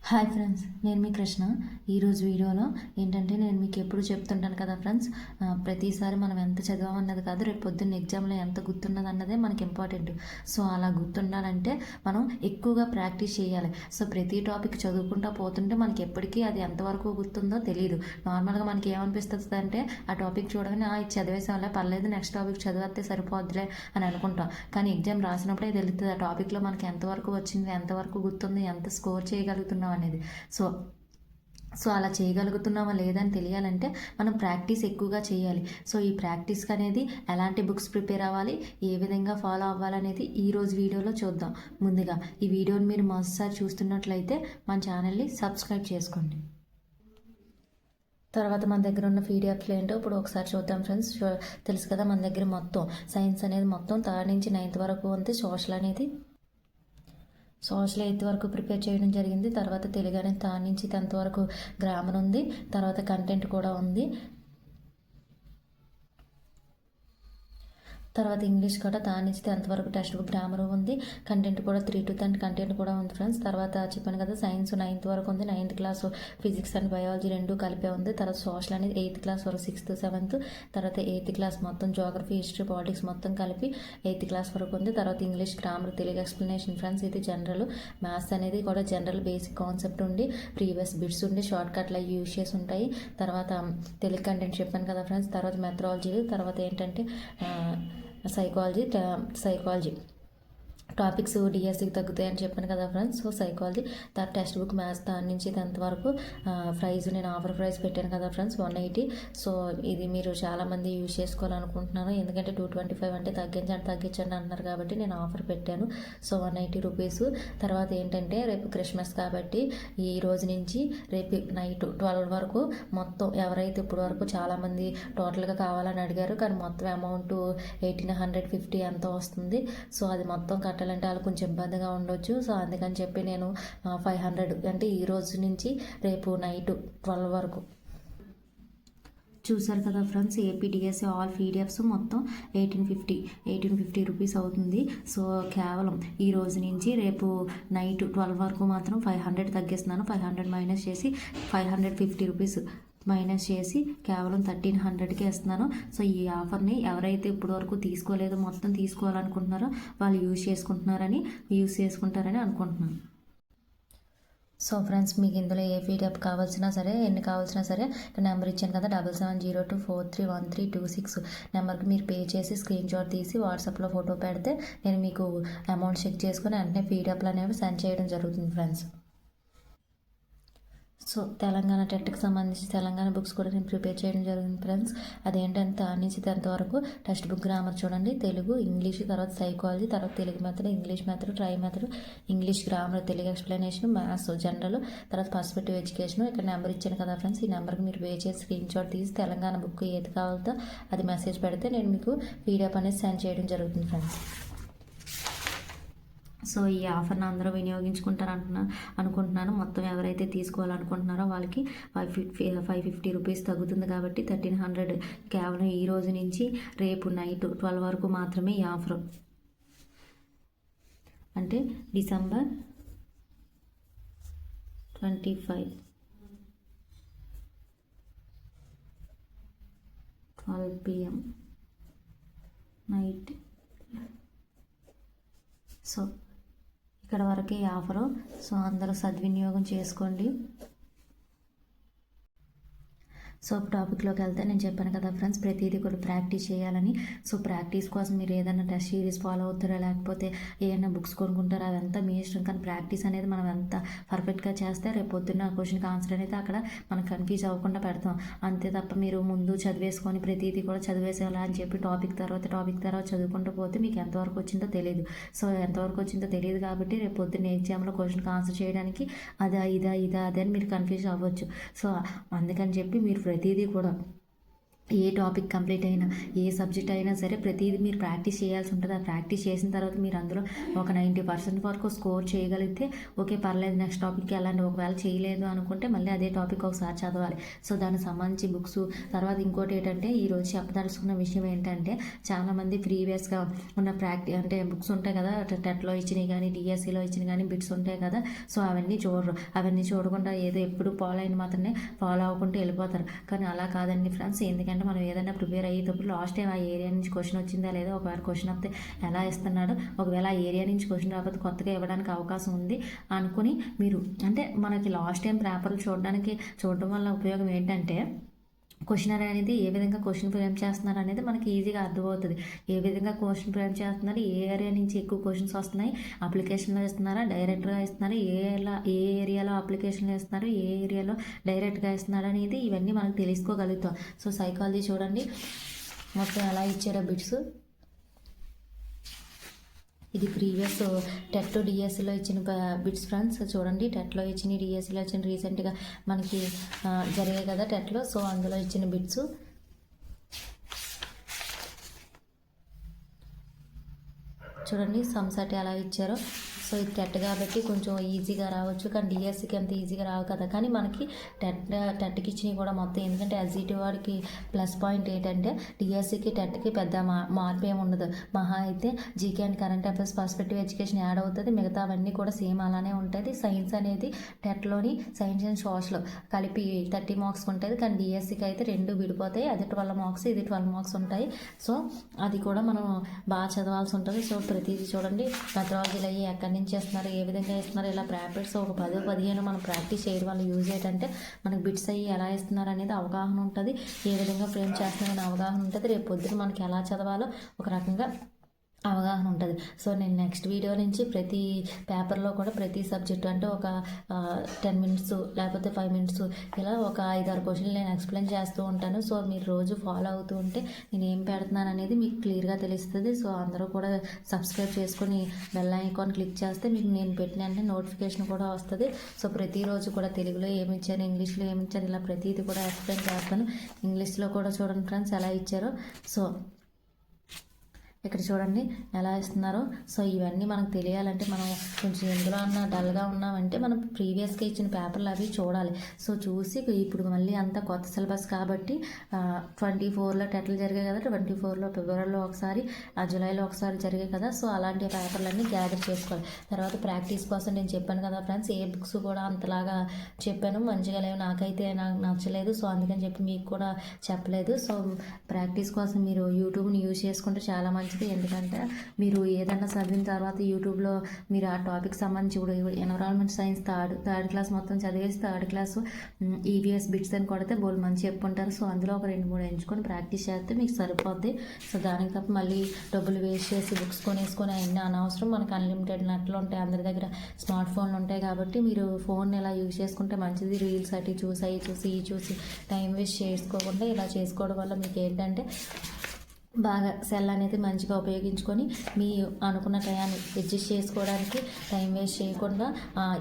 Hi friends, నేను మీ కృష్ణ. ఈరోజు వీడియోలో ఏంటంటే నేను మీకు ఎప్పుడు చెప్తుంటాను కదా ఫ్రెండ్స్, ప్రతిసారి మనం ఎంత చదివామన్నది కాదు, రేపు పొద్దున్న ఎగ్జామ్లో ఎంత గుర్తున్నది అన్నదే మనకి ఇంపార్టెంట్. సో అలా గుర్తుండాలంటే మనం ఎక్కువగా ప్రాక్టీస్ చేయాలి. సో ప్రతి టాపిక్ చదువుకుంటూ పోతుంటే మనకి ఎప్పటికీ అది ఎంతవరకు గుర్తుందో తెలియదు. నార్మల్గా మనకి ఏమనిపిస్తుంది అంటే ఆ టాపిక్ చూడగానే ఇది చదివేసాంలే, పర్లేదు, నెక్స్ట్ టాపిక్ చదివితే సరిపోద్దులే అని అనుకుంటాం. కానీ ఎగ్జామ్ రాసినప్పుడే తెలుస్తుంది ఆ టాపిక్లో మనకి ఎంతవరకు వచ్చింది, ఎంతవరకు గుర్తుంది, ఎంత స్కోర్ చేయగలుగుతున్నాం అనేది. సో సో అలా చేయగలుగుతున్నామా లేదని తెలియాలంటే మనం ప్రాక్టీస్ ఎక్కువగా చేయాలి. సో ఈ ప్రాక్టీస్కి అనేది ఎలాంటి బుక్స్ ప్రిపేర్ అవ్వాలి, ఏ విధంగా ఫాలో అవ్వాలనేది ఈరోజు వీడియోలో చూద్దాం. ముందుగా ఈ వీడియోని మీరు మొదటిసారి చూస్తున్నట్లయితే మన ఛానల్ని సబ్స్క్రైబ్ చేసుకోండి. తర్వాత మన దగ్గర ఉన్న పీడిఎఫ్లు ఏంటో ఇప్పుడు ఒకసారి చూద్దాం ఫ్రెండ్స్. తెలుసు కదా, మన దగ్గర మొత్తం సైన్స్ అనేది మొత్తం 3rd నుంచి 9th వరకు ఉంది. సోషల్ 8th వరకు ప్రిపేర్ చేయడం జరిగింది. తర్వాత తెలుగు అనేది 3rd నుంచి 10th వరకు గ్రామర్ ఉంది. తర్వాత కంటెంట్ కూడా ఉంది. తర్వాత ఇంగ్లీష్ కూడా 3rd నుంచి 10th వరకు టెక్స్ట్ బుక్ గ్రామర్ ఉంది. కంటెంట్ కూడా 3 to 10 కంటెంట్ కూడా ఉంది ఫ్రెండ్స్. తర్వాత చెప్పాను కదా, సైన్స్ 9th వరకు ఉంది. 9th class physics and biology 2 కలిపే ఉంది. తర్వాత సోషల్ అనేది 8th క్లాస్ వరకు 6th 7th. తర్వాత 8th క్లాస్ మొత్తం జోగ్రఫీ, హిస్టరీ, పాలిటిక్స్ మొత్తం కలిపి 8th క్లాస్ వరకు ఉంది. తర్వాత English, grammar, Telugu explanation friends, ఇది జనరల్. మ్యాథ్స్ అనేది కూడా జనరల్ బేసిక్ కాన్సెప్ట్ ఉండి ప్రీవియస్ బిట్స్ ఉండి షార్ట్ కట్లు అవి యూజ్ చేసి ఉంటాయి. తర్వాత తెలుగు కంటెంట్ చెప్పాను కదా ఫ్రెండ్స్. తర్వాత మెథడాలజీ, తర్వాత ఏంటంటే సైకాలజీ టాపిక్స్ డిఎస్సికి తగ్గుతాయి అని చెప్పాను కదా ఫ్రెండ్స్. సో సైకాలజీ, తర్వాత టెక్స్ట్ బుక్ మ్యాథ్స్ 3rd నుంచి 10th వరకు. ప్రైస్ నేను ఆఫర్ ప్రైస్ పెట్టాను కదా ఫ్రెండ్స్, 180. సో ఇది మీరు చాలామంది యూజ్ చేసుకోవాలనుకుంటున్నాను, ఎందుకంటే 225 అంటే తగ్గించండి అంటున్నారు కాబట్టి నేను ఆఫర్ పెట్టాను. So 180 rupees. తర్వాత ఏంటంటే రేపు క్రిస్మస్ కాబట్టి ఈ రోజు నుంచి రేపు నైట్ 12 వరకు మొత్తం ఎవరైతే ఇప్పుడు వరకు చాలామంది టోటల్గా కావాలని అడిగారు, కానీ మొత్తం అమౌంట్ 1850 ఎంతో వస్తుంది. సో అది మొత్తం కట్టాలంటే వాళ్ళు కొంచెం ఇబ్బందిగా ఉండొచ్చు. సో అందుకని చెప్పి నేను 500 అంటే ఈ రోజు నుంచి రేపు నైట్ 12 వరకు. చూసారు కదా ఫ్రెండ్స్, ఏపీడిఎస్సి ఆల్ పీడిఎఫ్స్ మొత్తం 1850 రూపీస్ అవుతుంది. సో కేవలం ఈ రోజు నుంచి రేపు నైట్ 12 వరకు మాత్రం 500 తగ్గిస్తున్నాను. 500 మైనస్ చేసి 550 రూపీస్ మైనస్ చేసి కేవలం 1300కి ఇస్తున్నాను. సో ఈ ఆఫర్ని ఎవరైతే ఇప్పటి వరకు తీసుకోలేదో మొత్తం తీసుకోవాలనుకుంటున్నారో వాళ్ళు యూజ్ చేసుకుంటారని అనుకుంటున్నాను. సో ఫ్రెండ్స్, మీకు ఇందులో ఏ పీడిఎఫ్ కావాల్సినా సరే, ఎన్ని కావాల్సినా సరే నెంబర్ ఇచ్చాను కదా, 7702431326 నెంబర్కి మీరు పే చేసి స్క్రీన్ షాట్ తీసి వాట్సాప్లో ఫోటో పెడితే నేను మీకు అమౌంట్ చెక్ చేసుకుని వెంటనే పీడిఎఫ్లు అనేవి సెండ్ చేయడం జరుగుతుంది ఫ్రెండ్స్. సో తెలంగాణ టెట్కి సంబంధించి తెలంగాణ బుక్స్ కూడా నేను ప్రిపేర్ చేయడం జరిగింది ఫ్రెండ్స్. అదేంటంటే 3rd నుంచి 10th వరకు టెక్స్ట్ బుక్ గ్రామర్ చూడండి, తెలుగు, ఇంగ్లీష్, తర్వాత సైకాలజీ, తర్వాత Telugu method, English method, try method, English grammar, Telugu explanation, maths general, తర్వాత పర్స్పెక్టివ్ ఎడ్యుకేషన్. ఇక్కడ నెంబర్ ఇచ్చాను కదా ఫ్రెండ్స్, ఈ నెంబర్కి మీరు పే చేసి స్క్రీన్ షాట్ తీసి తెలంగాణ బుక్ ఏది కావాలో అది మెసేజ్ పెడితే నేను మీకు పీడిఎఫ్ అనేది సెండ్ చేయడం జరుగుతుంది ఫ్రెండ్స్. సో ఈ ఆఫర్ని అందరూ అనుకుంటున్నాను. మొత్తం ఎవరైతే తీసుకోవాలనుకుంటున్నారో వాళ్ళకి 550 రూపీస్ తగ్గుతుంది కాబట్టి 1300 కేవలం ఈ రోజు నుంచి రేపు నైట్ 12 వరకు మాత్రమే ఈ ఆఫర్. అంటే డిసెంబర్ 25 12 PM నైట్. సో ఇక్కడ వరకే ఈ ఆఫరు. సో అందరూ సద్వినియోగం చేసుకోండి. సో టాపిక్లోకి వెళ్తే నేను చెప్పాను కదా ఫ్రెండ్స్, ప్రతిదీ కూడా ప్రాక్టీస్ చేయాలని. సో ప్రాక్టీస్ కోసం మీరు ఏదైనా టెస్ట్ సిరీస్ ఫాలో అవుతారా, లేకపోతే ఏదైనా బుక్స్ కొనుక్కుంటారా, అదంతా మీ ఇష్టం. కానీ ప్రాక్టీస్ అనేది మనం ఎంత పర్ఫెక్ట్గా చేస్తే రేపు పొద్దున్న క్వశ్చన్కి ఆన్సర్ అనేది అక్కడ మనం కన్ఫ్యూజ్ అవ్వకుండా పెడతాం. అంతే తప్ప మీరు ముందు చదివేసుకొని ప్రతిదీ కూడా చదివేసేలా అని చెప్పి టాపిక్ తర్వాత చదువుకుంటూ పోతే మీకు ఎంతవరకు వచ్చిందో తెలియదు. సో ఎంతవరకు వచ్చిందో తెలియదు కాబట్టి రేపు పొద్దున్న ఎగ్జామ్లో క్వశ్చన్కి ఆన్సర్ చేయడానికి అదే అని మీరు కన్ఫ్యూజ్ అవ్వచ్చు. సో అందుకని చెప్పి మీరు ప్రతిదీ కూడా ఏ టాపిక్ కంప్లీట్ అయినా ఏ సబ్జెక్ట్ అయినా సరే ప్రతిదీ మీరు ప్రాక్టీస్ చేయాల్సి ఉంటుంది. ఆ ప్రాక్టీస్ చేసిన తర్వాత మీరు అందులో ఒక 90% వరకు స్కోర్ చేయగలిగితే ఓకే పర్లేదు నెక్స్ట్ టాపిక్కి వెళ్ళండి. ఒకవేళ చేయలేదు అనుకుంటే మళ్ళీ అదే టాపిక్ ఒకసారి చదవాలి. సో దానికి సంబంధించి బుక్స్ తర్వాత ఇంకోటి ఏంటంటే ఈరోజు చెప్పదలుచుకున్న విషయం ఏంటంటే చాలామంది ప్రీవియస్గా ఉన్న అంటే బుక్స్ ఉంటాయి కదా, టెట్లో ఇచ్చినవి కానీ డిఎస్సిలో ఇచ్చినవి కానీ బిట్స్ ఉంటాయి కదా, సో అవన్నీ చూడరు. అవన్నీ చూడకుండా ఏదో ఎప్పుడు ఫాలో అయిన మాత్రమే ఫాలో అవ్వకుంటూ వెళ్ళిపోతారు. కానీ అలా కాదండి ఫ్రెండ్స్. ఎందుకంటే మనం ఏదైనా ప్రిపేర్ అయ్యేటప్పుడు లాస్ట్ టైం ఆ ఏరియా నుంచి క్వశ్చన్ వచ్చిందా లేదా, ఒకవేళ క్వశ్చన్ వస్తే ఎలా ఇస్తున్నాడు, ఒకవేళ ఆ ఏరియా నుంచి క్వశ్చన్ రాకపోతే కొత్తగా ఇవ్వడానికి అవకాశం ఉంది అనుకుని మీరు అంటే మనకి లాస్ట్ టైం పేపర్లు చూడడం వల్ల ఉపయోగం ఏంటంటే క్వశ్చనర్ అనేది ఏ విధంగా క్వశ్చన్ ఫ్రేమ్ చేస్తున్నారు అనేది మనకి ఈజీగా అర్థమవుతుంది. ఏ విధంగా క్వశ్చన్ ఫ్రేమ్ చేస్తున్నారు, ఏ ఏరియా నుంచి ఎక్కువ క్వశ్చన్స్ వస్తున్నాయి, అప్లికేషన్లో ఇస్తున్నారా డైరెక్ట్గా ఇస్తున్నారు, ఏ ఏరియాలో అప్లికేషన్లో ఇస్తున్నారు, ఏ ఏరియాలో డైరెక్ట్గా ఇస్తున్నారు అనేది ఇవన్నీ మనకు తెలుసుకోగలుగుతాం. సో సైకాలజీ చూడండి మొత్తం ఎలా ఇచ్చారో బిట్స్. ఇది ప్రీవియస్ టెట్ డిఎస్సిలో ఇచ్చిన బిట్స్ ఫ్రెండ్స్. చూడండి టెట్లో ఇచ్చిన డిఎస్సిలో ఇచ్చిన రీసెంట్గా మనకి జరిగాయి కదా టెట్లో, సో అందులో ఇచ్చిన బిట్స్. చూడండి సమ్సట్ ఎలా ఇచ్చారో. సో ఇది టెట్ కాబట్టి కొంచెం ఈజీగా రావచ్చు, కానీ డిఎస్సికి అంత ఈజీగా రావు కదా. కానీ మనకి టెట్కి ఇచ్చినవి కూడా మొత్తం ఎందుకంటే ఎస్జిటి వాడికి ప్లస్ పాయింట్ ఏంటంటే డిఎస్సికి టెట్కి పెద్ద మార్పు ఏమి ఉండదు. మహా అయితే GK and current affairs perspective education add అవుతుంది, మిగతా అవన్నీ కూడా సేమ్ అలానే ఉంటుంది. సైన్స్ అనేది టెట్లోని సైన్స్ అండ్ సోషల్ కలిపి 30 మార్క్స్ ఉంటుంది, కానీ డిఎస్సికి అయితే 2 విడిపోతాయి. అది 12 మార్క్స్, ఇది 12 మార్క్స్ ఉంటాయి. సో అది కూడా మనం బాగా చదవాల్సి ఉంటుంది. సో ప్రతిదీ చూడండి మెథడాలజీలు అయ్యి ఎక్కడి నుంచి చేస్తున్నారు, ఏ విధంగా ఇస్తున్నారు, ఇలా ప్రాక్టీస్ ఒక 10-15 మనం ప్రాక్టీస్ చేయడం వల్ల యూజ్ ఏంటంటే మనకి బిట్స్ అయ్యి ఎలా ఇస్తున్నారు అనేది అవగాహన ఉంటుంది, ఏ విధంగా ఫ్రేమ్ చేస్తున్నారనే అవగాహన ఉంటుంది. రేపు పొద్దున మనకి ఎలా చదవాలో ఒక రకంగా అవగాహన ఉంటుంది. సో నేను నెక్స్ట్ వీడియో నుంచి ప్రతి పేపర్లో కూడా ప్రతి సబ్జెక్టు అంటే ఒక 10 మినిట్స్ లేకపోతే 5 మినిట్స్ ఇలా ఒక 5-6 క్వశ్చన్లు నేను ఎక్స్ప్లెయిన్ చేస్తూ ఉంటాను. సో మీరు రోజు ఫాలో అవుతూ ఉంటే నేను ఏం పెడుతున్నాను అనేది మీకు క్లియర్గా తెలుస్తుంది. సో అందరూ కూడా సబ్స్క్రైబ్ చేసుకొని బెల్ ఐకాన్ క్లిక్ చేస్తే మీకు నేను పెట్టిన అంటే నోటిఫికేషన్ కూడా వస్తుంది. సో ప్రతిరోజు కూడా తెలుగులో ఏమి ఇచ్చారు, ఇంగ్లీష్లో ఏమి ఇచ్చారు, ఇలా ప్రతిదీ కూడా ఎక్స్ప్లెయిన్ చేస్తాను. ఇంగ్లీష్లో కూడా చూడండి ఫ్రెండ్స్ ఎలా ఇచ్చారో. సో ఇక్కడ చూడండి ఎలా ఇస్తున్నారో. సో ఇవన్నీ మనకు తెలియాలంటే మనం కొంచెం ఎందులో అన్నా డల్గా ఉన్నామంటే మనం ప్రీవియస్గా ఇచ్చిన పేపర్లు అవి చూడాలి. సో చూసి ఇప్పుడు మళ్ళీ అంతా కొత్త సిలబస్ కాబట్టి 24లో టెట్లు జరిగాయి కదా, 24లో ఫిబ్రవరిలో ఒకసారి, జూలైలో ఒకసారి జరిగాయి కదా. సో అలాంటి పేపర్లన్నీ గ్యాదర్ చేసుకోవాలి. తర్వాత ప్రాక్టీస్ కోసం నేను చెప్పాను కదా ఫ్రెండ్స్, ఏ బుక్స్ కూడా అంతలాగా చెప్పాను మంచిగా లేవు, నాకైతే నాకు నచ్చలేదు. సో అందుకని చెప్పి మీకు కూడా చెప్పలేదు. సో ప్రాక్టీస్ కోసం మీరు యూట్యూబ్ని యూజ్ చేసుకుంటే చాలా మంచిది. ఎందుకంటే మీరు ఏదన్నా చదివిన తర్వాత యూట్యూబ్లో మీరు ఆ టాపిక్ సంబంధించి ఇప్పుడు ఎన్విరాన్మెంట్ సైన్స్ థర్డ్ క్లాస్ మొత్తం చదివేసి థర్డ్ క్లాసు ఈవీఎస్ బిట్స్ అని కొడితే బోల్ మంచి చెప్పుకుంటారు. సో అందులో ఒక 2-3 ఎంచుకొని ప్రాక్టీస్ చేస్తే మీకు సరిపోద్ది. సో దానికి తప్ప మళ్ళీ డబ్బులు వేస్ట్ చేసి బుక్స్ కొనేసుకొని అవన్నీ అనవసరం. మనకు అన్లిమిటెడ్ నెట్లు ఉంటాయి, అందరి దగ్గర స్మార్ట్ ఫోన్లు ఉంటాయి కాబట్టి మీరు ఫోన్ ఎలా యూజ్ చేసుకుంటే మంచిది. రీల్స్ అటు చూసి టైం వేస్ట్ చేసుకోకుండా ఇలా చేసుకోవడం వల్ల మీకు ఏంటంటే బాగా సెల్ అనేది మంచిగా ఉపయోగించుకొని మీ అనుకున్న టయాన్ని అడ్జస్ట్ చేసుకోవడానికి టైం వేస్ట్ చేయకుండా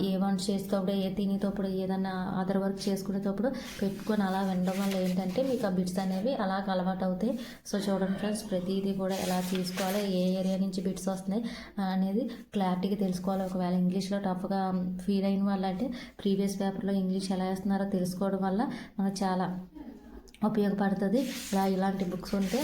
ఏ వంట చేసేటప్పుడు ఏ తినేటప్పుడు ఏదన్నా అదర్ వర్క్ చేసుకునేటప్పుడు పెట్టుకొని అలా వినడం వల్ల ఏంటంటే మీకు ఆ బిట్స్ అనేవి అలా అలవాటు అవుతాయి. సో చూడండి ఫ్రెండ్స్ ప్రతిదీ కూడా ఎలా తీసుకోవాలి, ఏ ఏరియా నుంచి బిట్స్ వస్తున్నాయి అనేది క్లారిటీగా తెలుసుకోవాలి. ఒకవేళ ఇంగ్లీష్లో టఫ్గా ఫీల్ అయిన వాళ్ళంటే ప్రీవియస్ పేపర్లో ఇంగ్లీష్ ఎలా వేస్తున్నారో తెలుసుకోవడం వల్ల మనకు చాలా ఉపయోగపడుతుంది ఇలాంటి బుక్స్ ఉంటే.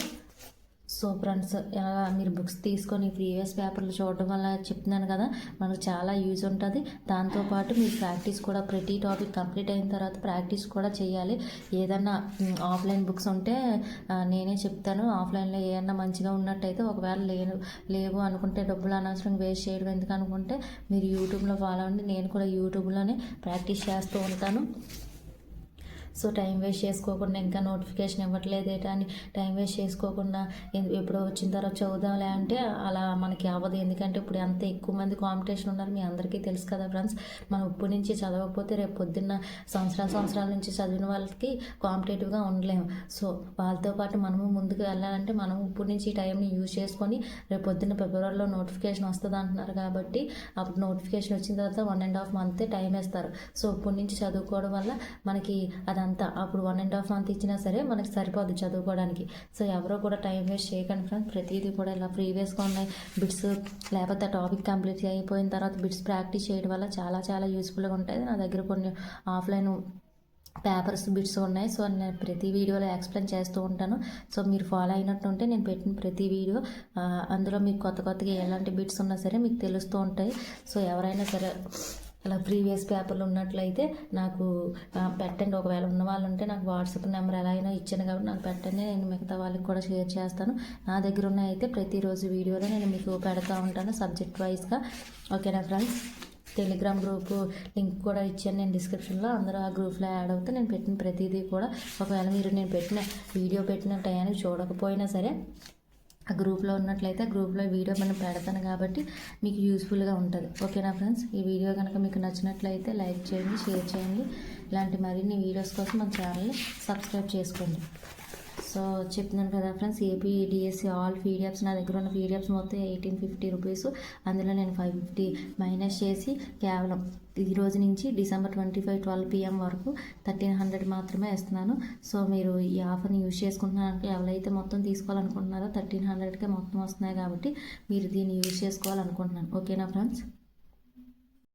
సో ఫ్రెండ్స్ ఎలా మీరు బుక్స్ తీసుకొని ప్రీవియస్ పేపర్లు చూడడం వల్ల చెప్తున్నాను కదా మనకు చాలా యూజ్ ఉంటుంది. దాంతోపాటు మీరు ప్రాక్టీస్ కూడా ప్రతి టాపిక్ కంప్లీట్ అయిన తర్వాత ప్రాక్టీస్ కూడా చేయాలి. ఏదన్నా ఆఫ్లైన్ బుక్స్ ఉంటే నేనే చెప్తాను, ఆఫ్లైన్లో ఏమన్నా మంచిగా ఉన్నట్టయితే ఒకవేళ లేవు అనుకుంటే డబ్బులు అనవసరంగా వేస్ట్ చేయడం ఎందుకు అనుకుంటే మీరు యూట్యూబ్లో ఫాలో అవ్వండి. నేను కూడా యూట్యూబ్లోనే ప్రాక్టీస్ చేస్తూ ఉంటాను. సో టైం వేస్ట్ చేసుకోకుండా ఇంకా నోటిఫికేషన్ ఇవ్వట్లేదేటా అని టైం వేస్ట్ చేసుకోకుండా ఎప్పుడో వచ్చిన తర్వాత చదువుదాంలే అంటే అలా మనకి అవ్వదు. ఎందుకంటే ఇప్పుడు అంత ఎక్కువ మంది కాంపిటీషన్ ఉన్నారు, మీ అందరికీ తెలుసు కదా ఫ్రెండ్స్. మనం ఇప్పుడు నుంచి చదవకపోతే రేపు పొద్దున్న సంవత్సరాల నుంచి చదివిన వాళ్ళకి కాంపిటేటివ్గా ఉండలేము. సో వాళ్ళతో పాటు మనము ముందుకు వెళ్ళాలంటే మనం ఇప్పుడు నుంచి ఈ టైంని యూజ్ చేసుకొని రేపు పొద్దున్న ఫిబ్రవరిలో నోటిఫికేషన్ వస్తుంది అంటున్నారు కాబట్టి అప్పుడు నోటిఫికేషన్ వచ్చిన తర్వాత 1.5 మంత్ టైం వేస్తారు. సో ఇప్పటి నుంచి చదువుకోవడం వల్ల మనకి అది అదంతా అప్పుడు 1.5 మంత్ ఇచ్చినా సరే మనకి సరిపోద్ది చదువుకోవడానికి. సో ఎవరో కూడా టైం వేస్ట్ చేయకండి ఫ్రెండ్స్. ప్రతిదీ కూడా ఇలా ప్రీవియస్గా ఉన్నాయి బిట్స్, లేకపోతే ఆ టాపిక్ కంప్లీట్ అయిపోయిన తర్వాత బిట్స్ ప్రాక్టీస్ చేయడం వల్ల చాలా చాలా యూస్ఫుల్గా ఉంటుంది. నా దగ్గర కొన్ని ఆఫ్లైన్ పేపర్స్ బిట్స్ ఉన్నాయి. సో నేను ప్రతి వీడియోలో ఎక్స్ప్లెయిన్ చేస్తూ ఉంటాను. సో మీరు ఫాలో అయినట్టు ఉంటే నేను పెట్టిన ప్రతి వీడియో అందులో మీకు కొత్తగా ఎలాంటి బిట్స్ ఉన్నా సరే మీకు తెలుస్తూ ఉంటాయి. సో ఎవరైనా సరే అలా ప్రీవియస్ పేపర్లు ఉన్నట్లయితే నాకు పెట్టండి. ఒకవేళ ఉన్న వాళ్ళు ఉంటే నాకు వాట్సాప్ నెంబర్ ఎలా అయినా ఇచ్చాను కాబట్టి నాకు పెట్టండి. నేను మిగతా వాళ్ళకి కూడా షేర్ చేస్తాను. నా దగ్గర ఉన్న అయితే ప్రతిరోజు వీడియోలో నేను మీకు పెడతా ఉంటాను సబ్జెక్ట్ వైజ్గా. ఓకేనా ఫ్రెండ్స్? టెలిగ్రామ్ గ్రూప్ లింక్ కూడా ఇచ్చాను నేను డిస్క్రిప్షన్లో. అందరూ ఆ గ్రూప్లో యాడ్ అవుతే నేను పెట్టిన ప్రతిదీ కూడా ఒకవేళ మీరు నేను పెట్టిన వీడియో పెట్టిన టయానికి చూడకపోయినా సరే ఆ గ్రూప్లో ఉన్నట్లయితే ఆ గ్రూప్లో వీడియో మనం పెడతాను కాబట్టి మీకు యూస్ఫుల్గా ఉంటుంది. ఓకేనా ఫ్రెండ్స్? ఈ వీడియో కనుక మీకు నచ్చినట్లయితే లైక్ చేయండి, షేర్ చేయండి. ఇలాంటి మరిన్ని వీడియోస్ కోసం మన ఛానల్ని సబ్స్క్రైబ్ చేసుకోండి. సో చెప్తున్నాను కదా friends, AP DSC all PDFs నా దగ్గర ఉన్న పీడిఎఫ్స్ మొత్తం 1850 రూపీస్. అందులో నేను 550 మైనస్ చేసి కేవలం ఈ రోజు నుంచి డిసెంబర్ 25 12 PM వరకు 1300 మాత్రమే ఇస్తున్నాను. సో మీరు ఈ ఆఫర్ని యూజ్ చేసుకుంటున్నారంటే ఎవరైతే మొత్తం తీసుకోవాలనుకుంటున్నారో 1300కే మొత్తం వస్తున్నాయి కాబట్టి మీరు దీన్ని యూజ్ చేసుకోవాలనుకుంటున్నాను. ఓకేనా ఫ్రెండ్స్?